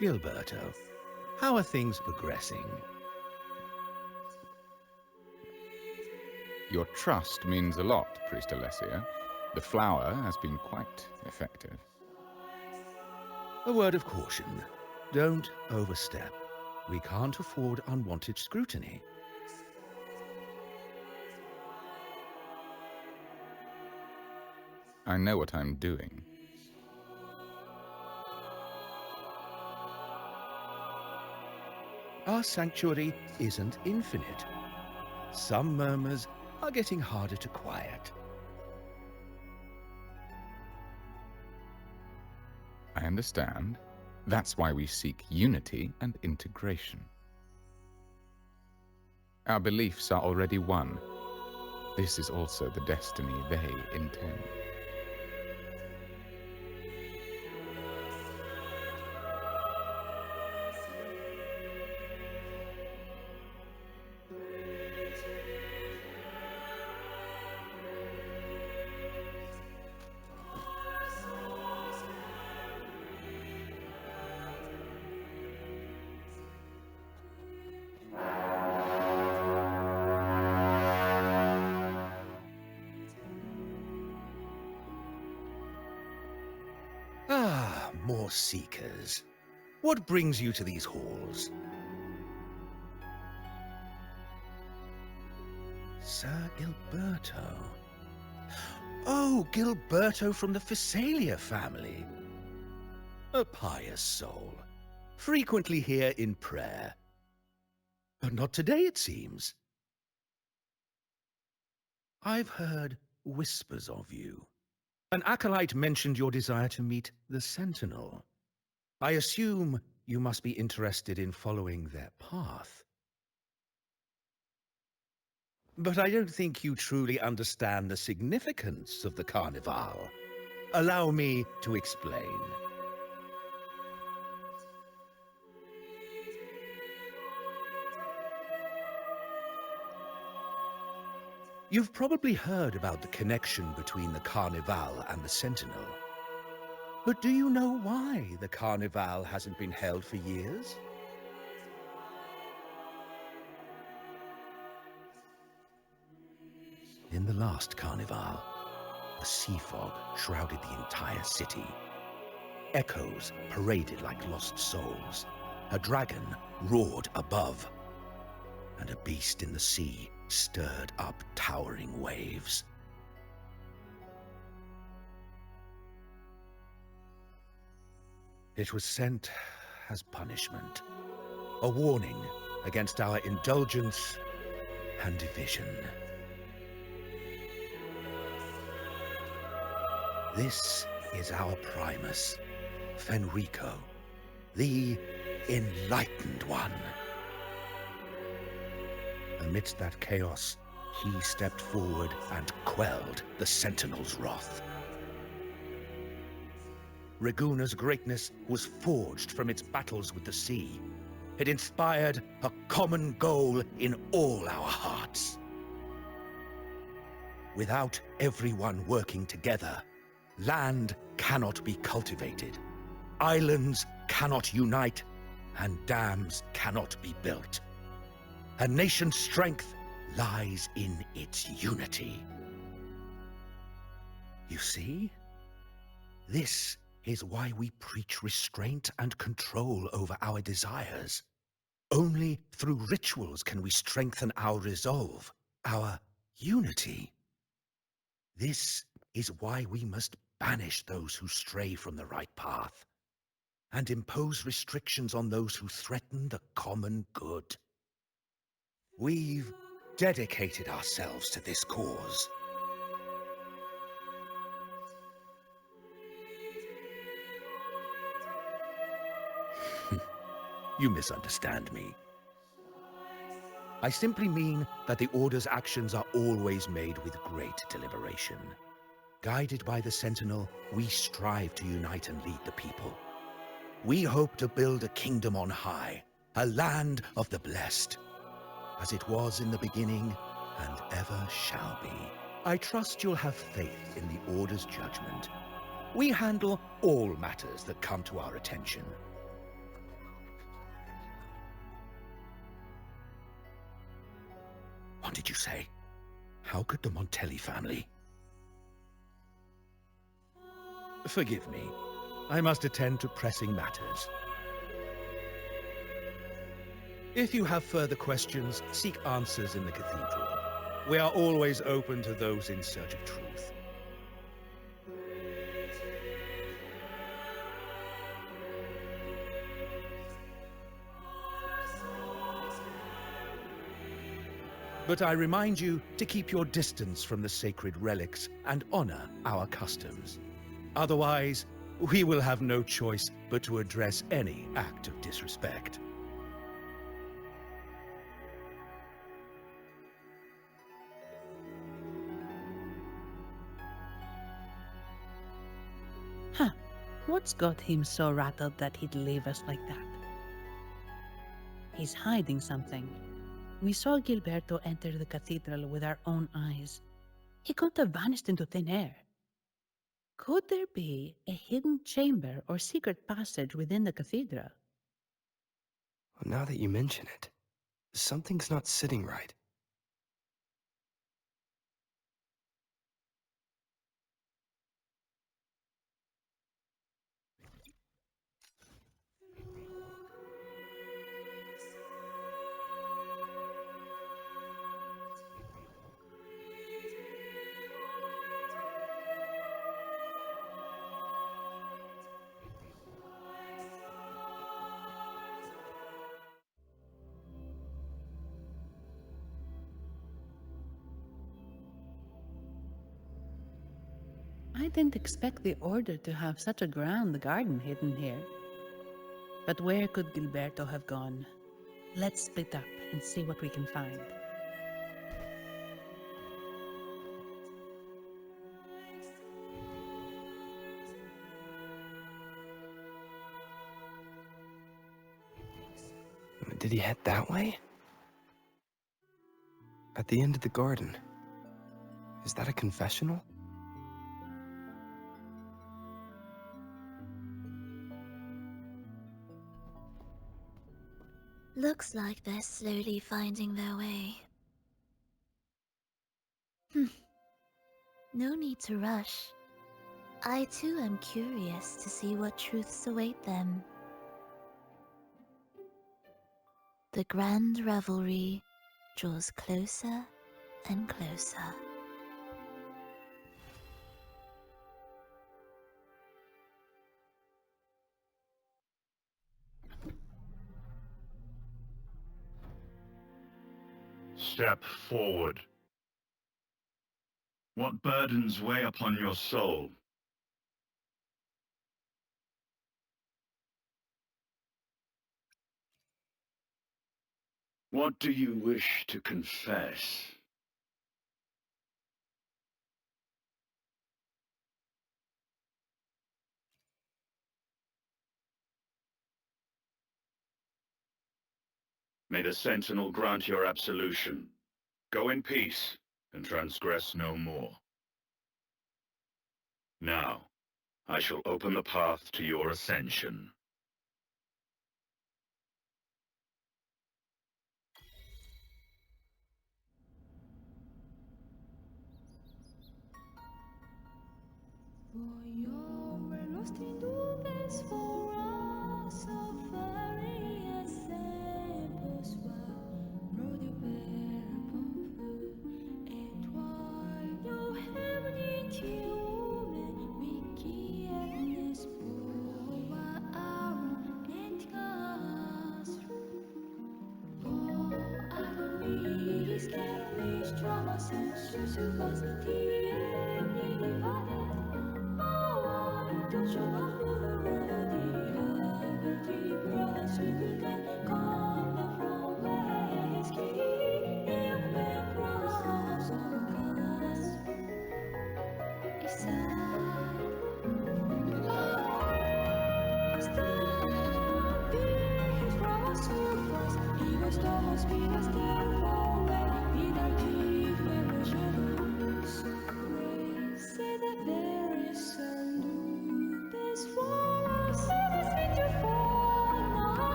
Gilberto, how are things progressing? Your trust means a lot, Priest Alessio. The flower has been quite effective. A word of caution. Don't overstep. We can't afford unwanted scrutiny. I know what I'm doing. Our sanctuary isn't infinite. Some murmurs are getting harder to quiet. I understand. That's why we seek unity and integration. Our beliefs are already one. This is also the destiny they intend. Ah, more seekers. What brings you to these halls? Sir Gilberto. Oh, Gilberto from the Fisalia family. A pious soul. Frequently here in prayer. But not today, it seems. I've heard whispers of you. An acolyte mentioned your desire to meet the Sentinel. I assume you must be interested in following their path. But I don't think you truly understand the significance of the Carnival. Allow me to explain. You've probably heard about the connection between the Carnival and the Sentinel. But do you know why the Carnival hasn't been held for years? In the last Carnival, a sea fog shrouded the entire city. Echoes paraded like lost souls. A dragon roared above, and a beast in the sea stirred up towering waves. It was sent as punishment, a warning against our indulgence and division. This is our Primus, Fenrico, the Enlightened One. Amidst that chaos, he stepped forward and quelled the Sentinel's wrath. Raguna's greatness was forged from its battles with the sea. It inspired a common goal in all our hearts. Without everyone working together, land cannot be cultivated, islands cannot unite, and dams cannot be built. A nation's strength lies in its unity. You see? This is why we preach restraint and control over our desires. Only through rituals can we strengthen our resolve, our unity. This is why we must banish those who stray from the right path, and impose restrictions on those who threaten the common good. We've dedicated ourselves to this cause. You misunderstand me. I simply mean that the Order's actions are always made with great deliberation. Guided by the Sentinel, we strive to unite and lead the people. We hope to build a kingdom on high, a land of the blessed, as it was in the beginning and ever shall be. I trust you'll have faith in the Order's judgment. We handle all matters that come to our attention. did you say? How could the Montelli family? Forgive me. I must attend to pressing matters. If you have further questions, seek answers in the Cathedral. We are always open to those in search of truth. But I remind you to keep your distance from the sacred relics and honor our customs. Otherwise, we will have no choice but to address any act of disrespect. Huh. What's got him so rattled that he'd leave us like that? He's hiding something. We saw Gilberto enter the cathedral with our own eyes. He couldn't have vanished into thin air. Could there be a hidden chamber or secret passage within the cathedral? Well, now that you mention it, something's not sitting right. I didn't expect the Order to have such a grand garden hidden here. But where could Gilberto have gone? Let's split up and see what we can find. Did he head that way? At the end of the garden. Is that a confessional? Looks like they're slowly finding their way. No need to rush. I too am curious to see what truths await them. The grand revelry draws closer and closer. Step forward. What burdens weigh upon your soul? What do you wish to confess? May the Sentinel grant your absolution. Go in peace, and transgress no more. Now, I shall open the path to your ascension. We're lost in nubes for us of various samples wrote a pamphlet et while no heavenly human wiki and WuWa and gas I don't need escape drama since you was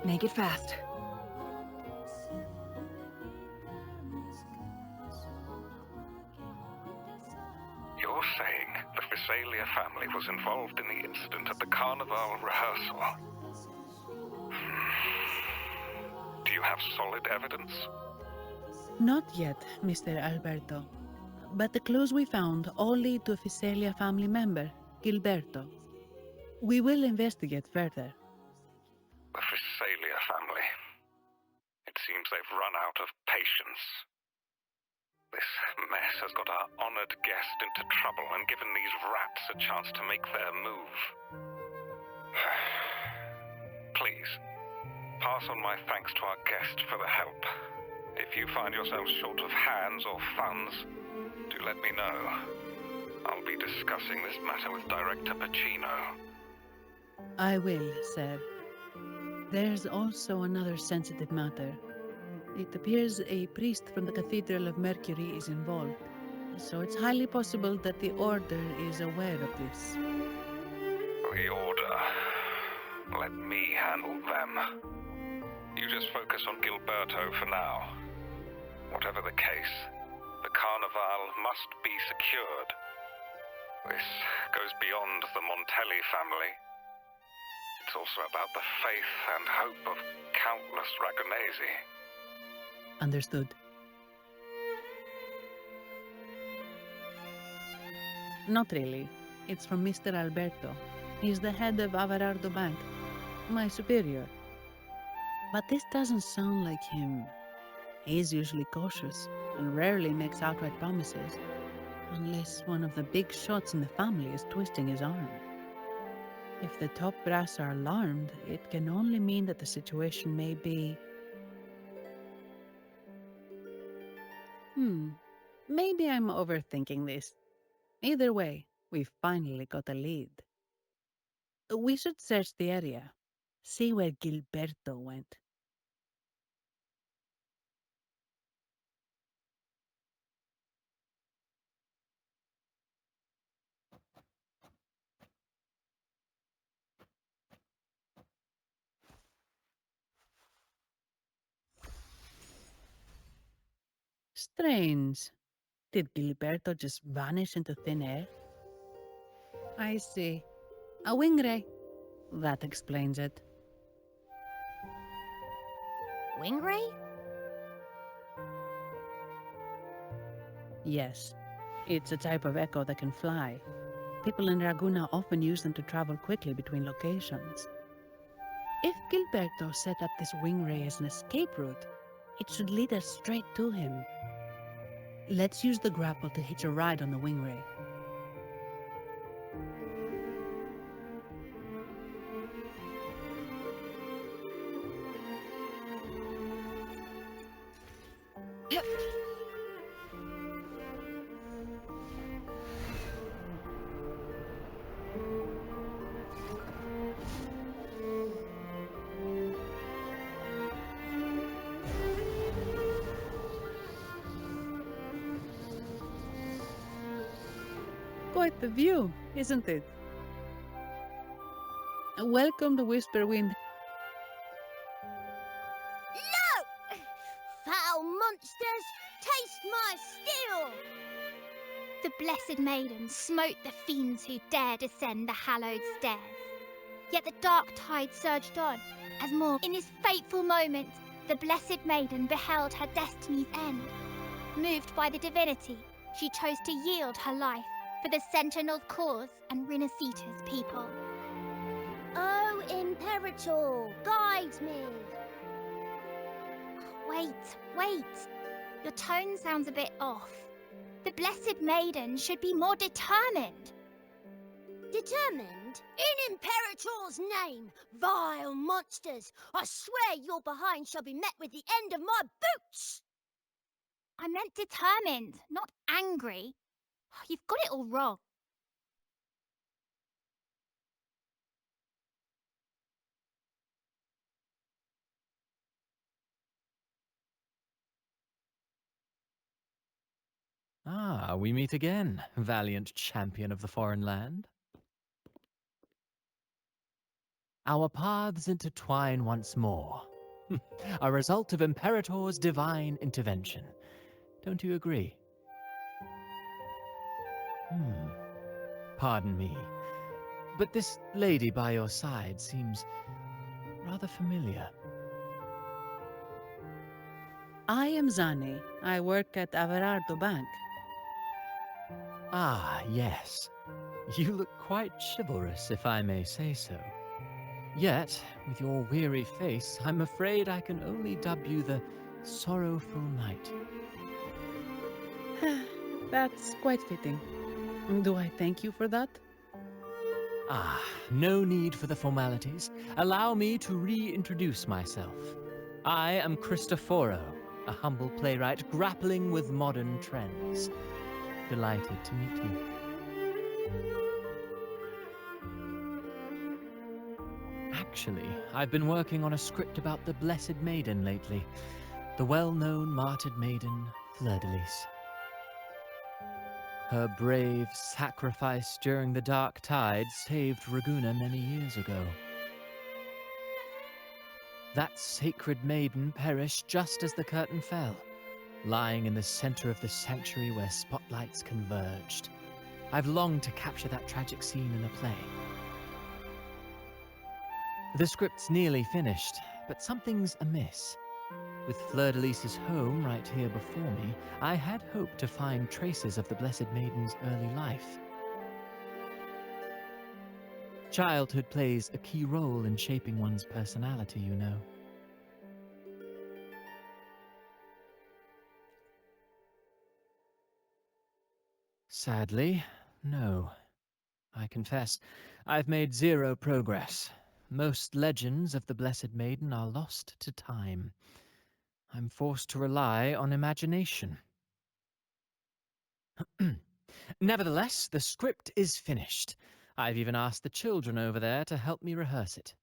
Make it fast. You're saying the Fisalia family was involved in the incident at the Carnival rehearsal? Do you have solid evidence? Not yet, Mr. Alberto. But the clues we found all lead to a Fisalia family member, Gilberto. We will investigate further. The Fisalia family. It seems they've run out of patience. This mess has got our honored guest into trouble and given these rats a chance to make their move. Please, pass on my thanks to our guest for the help. If you find yourself short of hands or funds, do let me know. I'll be discussing this matter with Director Pacino. I will, sir. There's also another sensitive matter. It appears a priest from the Cathedral of Mercury is involved, so it's highly possible that the Order is aware of this. The Order. Let me handle them. You just focus on Gilberto for now. Whatever the case, the Carnival must be secured. This goes beyond the Montelli family. It's also about the faith and hope of countless Ragonesi. Understood. Not really. It's from Mr. Alberto. He's the head of Averardo Bank, my superior. But this doesn't sound like him. He's usually cautious and rarely makes outright promises, unless one of the big shots in the family is twisting his arm. If the top brass are alarmed, it can only mean that the situation may be... Maybe I'm overthinking this. Either way, we've finally got a lead. We should search the area, see where Gilberto went. Strange. Did Gilberto just vanish into thin air? I see. A wing ray. That explains it. Wing ray? Yes. It's a type of echo that can fly. People in Raguna often use them to travel quickly between locations. If Gilberto set up this wing ray as an escape route, it should lead us straight to him. Let's use the grapple to hitch a ride on the wing ray. Quite the view, isn't it? Welcome to Whisperwind. No! Foul monsters, taste my steel! The Blessed Maiden smote the fiends who dare descend the hallowed stairs. Yet the dark tide surged on, as more in this fateful moment, the Blessed Maiden beheld her destiny's end. Moved by the divinity, she chose to yield her life for the Sentinel's cause and Rinasita's people. Oh, Imperator, guide me! Wait. Your tone sounds a bit off. The Blessed Maiden should be more determined. Determined? In Imperator's name, vile monsters! I swear your behind shall be met with the end of my boots! I meant determined, not angry. You've got it all wrong. Ah, we meet again, valiant champion of the foreign land. our paths intertwine once more. A result of Imperator's divine intervention. Don't you agree? Pardon me, but this lady by your side seems rather familiar. I am Zani. I work at Averardo Bank. Ah, yes. You look quite chivalrous, if I may say so. Yet, with your weary face, I'm afraid I can only dub you the Sorrowful Knight. That's quite fitting. Do I thank you for that? Ah, no need for the formalities. Allow me to reintroduce myself. I am Cristoforo, a humble playwright grappling with modern trends. Delighted to meet you. Actually, I've been working on a script about the Blessed Maiden lately. The well-known martyred maiden, Fleur-de-Lis. Her brave sacrifice during the Dark Tide saved Raguna many years ago. That sacred maiden perished just as the curtain fell, lying in the center of the sanctuary where spotlights converged. I've longed to capture that tragic scene in a play. The script's nearly finished, but something's amiss. With Fleur-de-Lis's home right here before me, I had hoped to find traces of the Blessed Maiden's early life. Childhood plays a key role in shaping one's personality, you know. Sadly, no. I confess, I've made zero progress. Most legends of the Blessed Maiden are lost to time. I'm forced to rely on imagination. Nevertheless, the script is finished. I've even asked the children over there to help me rehearse it.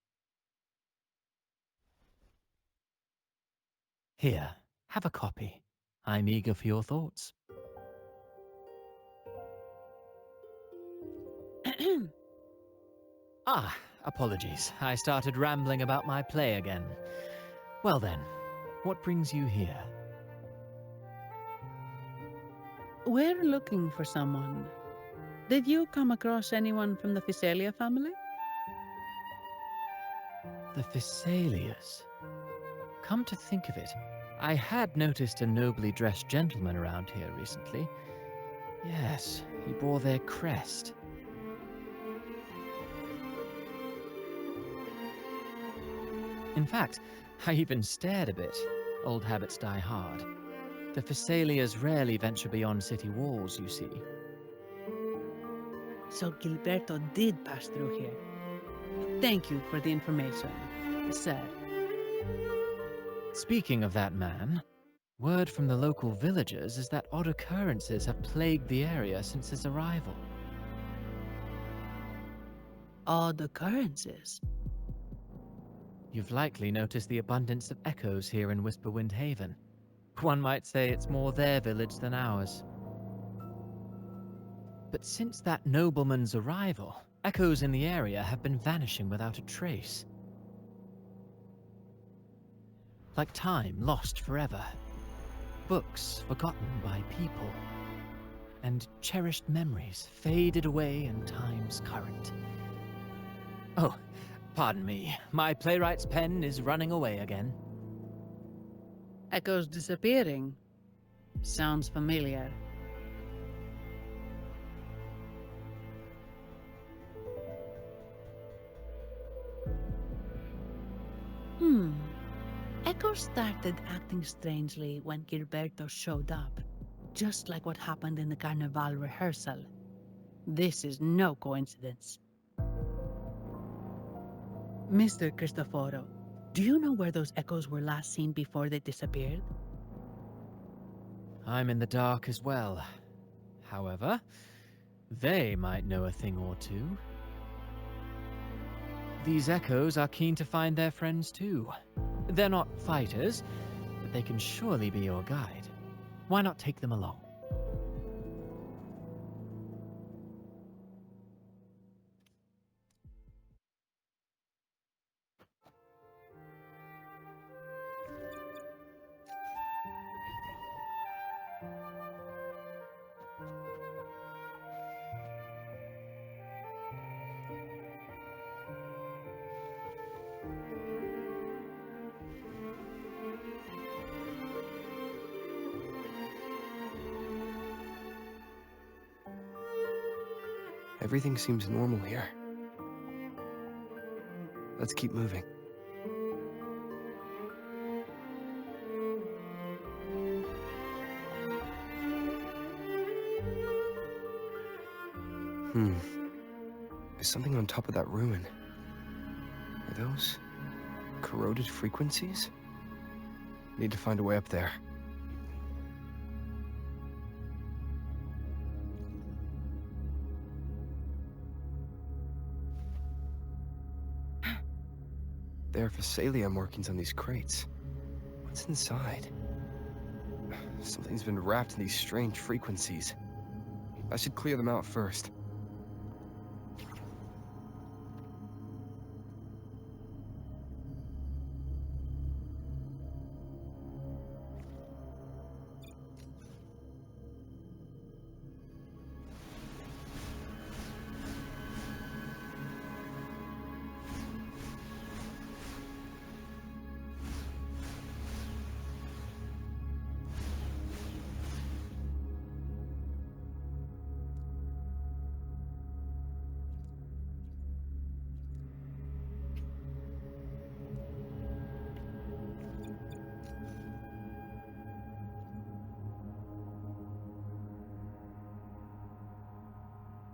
Here, have a copy. I'm eager for your thoughts. Ah, apologies. I started rambling about my play again. Well then, what brings you here? We're looking for someone. Did you come across anyone from the Fisalia family? The Fisalias. Come to think of it, I had noticed a nobly dressed gentleman around here recently. Yes, he bore their crest. In fact, I even stared a bit. Old habits die hard. The Fisalias rarely venture beyond city walls, you see. So Gilberto did pass through here. Thank you for the information, sir. Speaking of that man, word from the local villagers is that odd occurrences have plagued the area since his arrival. Odd occurrences? You've likely noticed the abundance of echoes here in Whisperwind Haven. One might say it's more their village than ours. But since that nobleman's arrival, echoes in the area have been vanishing without a trace. Like time lost forever. Books forgotten by people. And cherished memories faded away in time's current. Oh, pardon me. My playwright's pen is running away again. Echoes disappearing. Sounds familiar. Echoes started acting strangely when Gilberto showed up, just like what happened in the Carnival rehearsal. This is no coincidence. Mr. Cristoforo, do you know where those echoes were last seen before they disappeared? I'm in the dark as well. However, they might know a thing or two. These echoes are keen to find their friends too. They're not fighters, but they can surely be your guide. Why not take them along? Everything seems normal here. Let's keep moving. There's something on top of that ruin. Are those corroded frequencies? Need to find a way up there. There are Fisalia markings on these crates. What's inside? Something's been wrapped in these strange frequencies. I should clear them out first.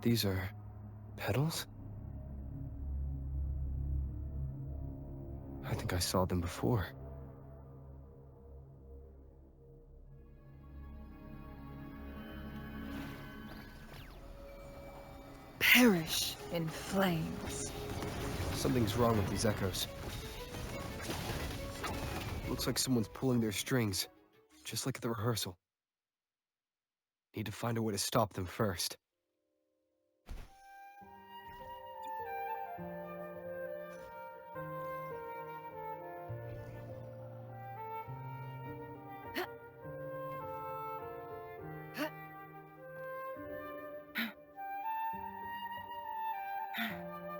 These are petals? I think I saw them before. Perish in flames. Something's wrong with these echoes. Looks like someone's pulling their strings, just like at the rehearsal. Need to find a way to stop them first.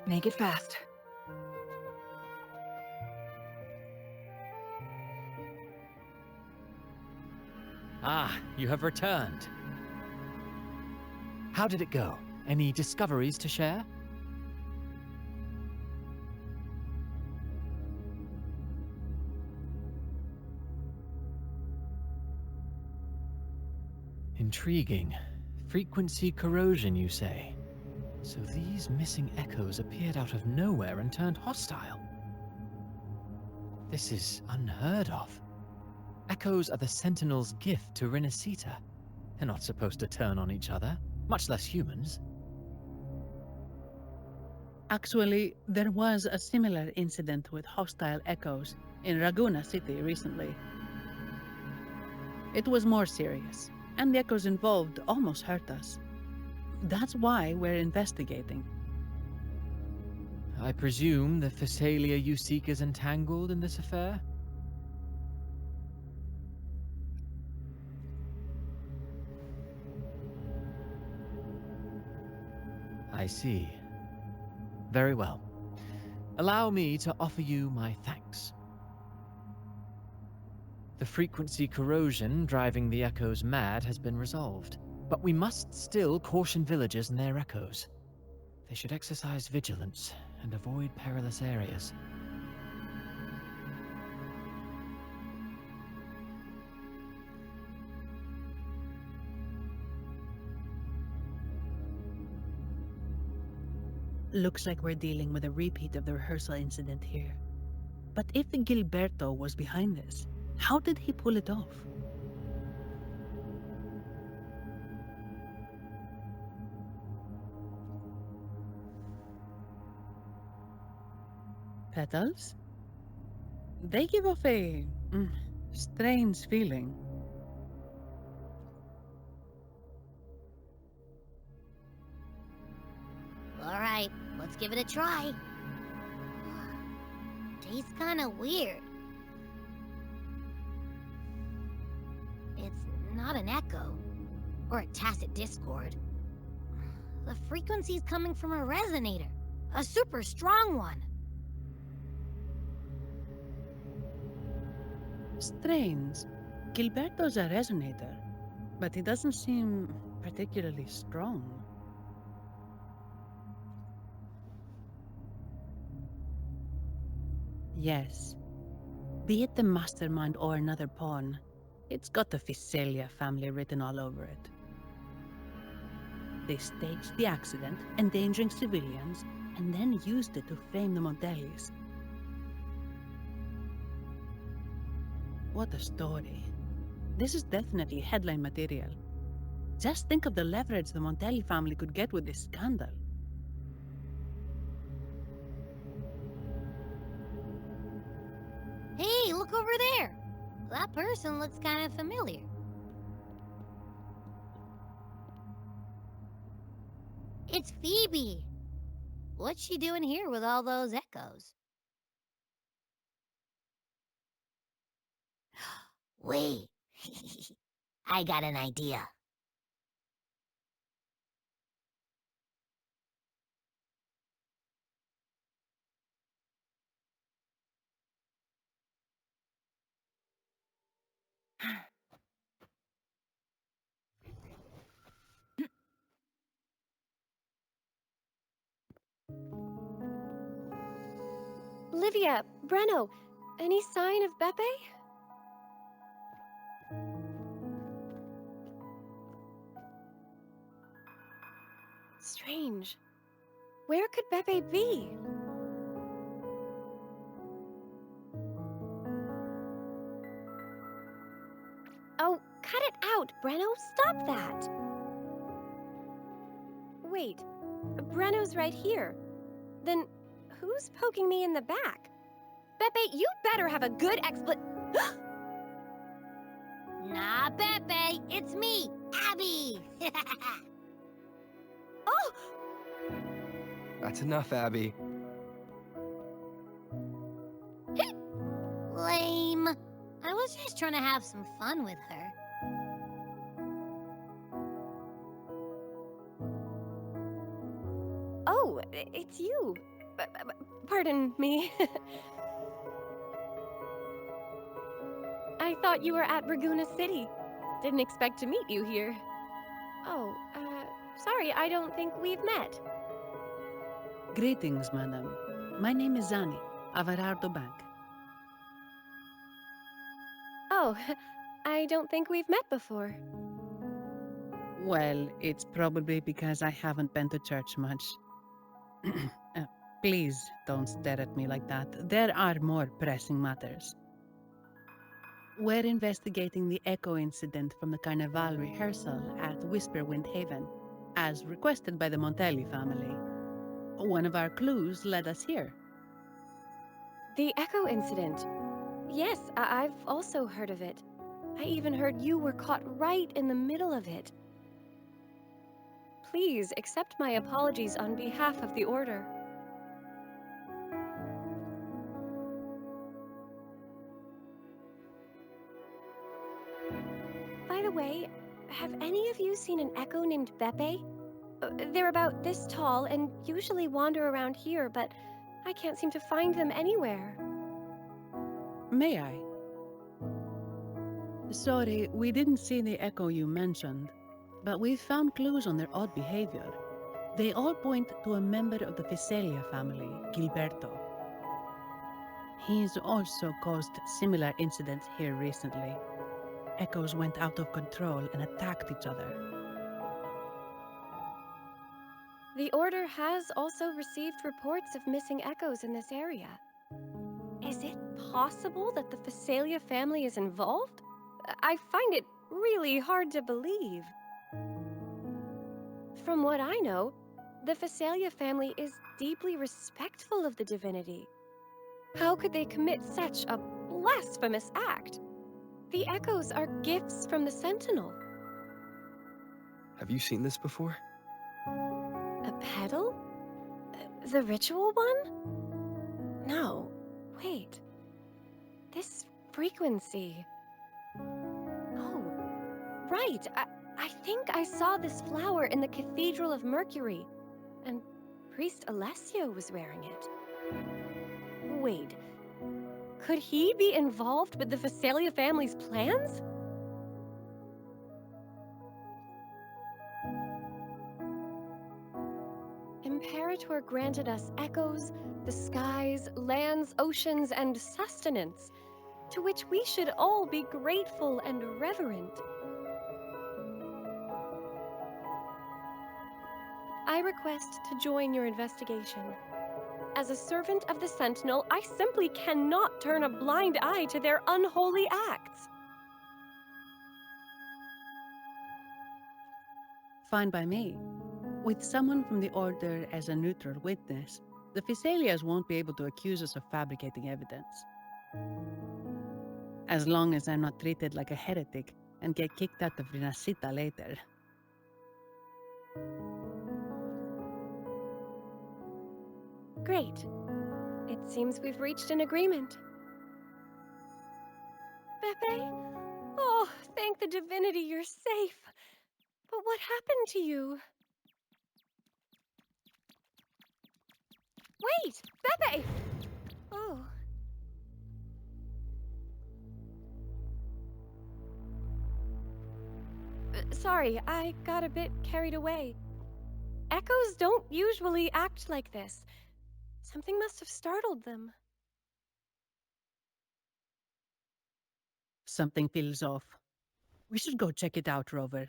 Make it fast. Ah, you have returned. How did it go? Any discoveries to share? Intriguing. Frequency corrosion, you say? So these missing echoes appeared out of nowhere and turned hostile. This is unheard of. Echoes are the Sentinel's gift to Rinasita. They're not supposed to turn on each other, much less humans. Actually, there was a similar incident with hostile echoes in Raguna City recently. It was more serious, and the echoes involved almost hurt us. That's why we're investigating. I presume the Fisalia you seek is entangled in this affair? I see. Very well. Allow me to offer you my thanks. The frequency corrosion driving the echoes mad has been resolved, but we must still caution villagers and their echoes. They should exercise vigilance and avoid perilous areas. Looks like we're dealing with a repeat of the rehearsal incident here. But if Gilberto was behind this, how did he pull it off? Petals? They give off a strange feeling. All right, let's give it a try. Tastes kind of weird. It's not an echo, or a tacit discord. The frequency's coming from a resonator, a super strong one. Strange. Gilberto's a resonator, but he doesn't seem particularly strong. Yes. Be it the mastermind or another pawn, it's got the Fisalia family written all over it. They staged the accident, endangering civilians, and then used it to frame the Montellis. What a story. This is definitely headline material. Just think of the leverage the Montelli family could get with this scandal. Hey, look over there! That person looks kind of familiar. It's Phoebe! What's she doing here with all those echoes? Wait, I got an idea. Livia, Breno, any sign of Beppe? Strange. Where could Beppe be? Oh, cut it out, Breno. Stop that. Wait, Breno's right here. Then who's poking me in the back? Beppe, you better have a good Nah, Pepe, it's me, Abby! Oh! That's enough, Abby. Lame. I was just trying to have some fun with her. Oh, it's you. Pardon me. I thought you were at Raguna City. Didn't expect to meet you here. Oh, sorry, I don't think we've met. Greetings, madam. My name is Zani, of Arardo Bank. Oh, I don't think we've met before. Well, it's probably because I haven't been to church much. Please don't stare at me like that. There are more pressing matters. We're investigating the echo incident from the Carnival rehearsal at Whisperwind Haven, as requested by the Montelli family. One of our clues led us here. The Echo incident. Yes, I've also heard of it. I even heard you were caught right in the middle of it. Please accept my apologies on behalf of the Order. By the way, have any of you seen an echo named Beppe? They're about this tall and usually wander around here, but I can't seem to find them anywhere. May I? Sorry, we didn't see the echo you mentioned, but we've found clues on their odd behavior. They all point to a member of the Fisalia family, Gilberto. He's also caused similar incidents here recently. Echoes went out of control and attacked each other. The Order has also received reports of missing echoes in this area. Is it possible that the Fisalia family is involved? I find it really hard to believe. From what I know, the Fisalia family is deeply respectful of the divinity. How could they commit such a blasphemous act? The echoes are gifts from the Sentinel. Have you seen this before? A pedal? The ritual one? No. Wait. This frequency. Oh, right. I think I saw this flower in the Cathedral of Mercury, and Priest Alessio was wearing it. Wait. Could he be involved with the Fisalia family's plans? Imperator granted us echoes, the skies, lands, oceans, and sustenance, to which we should all be grateful and reverent. I request to join your investigation. As a servant of the Sentinel, I simply cannot turn a blind eye to their unholy acts. Fine by me. With someone from the Order as a neutral witness, the Fisalias won't be able to accuse us of fabricating evidence. As long as I'm not treated like a heretic and get kicked out of Rinascita later. Great. It seems we've reached an agreement. Pepe? Oh, thank the divinity you're safe. But what happened to you? Wait! Pepe! Oh. Sorry, I got a bit carried away. Echoes don't usually act like this. Something must have startled them. Something feels off. We should go check it out, Rover.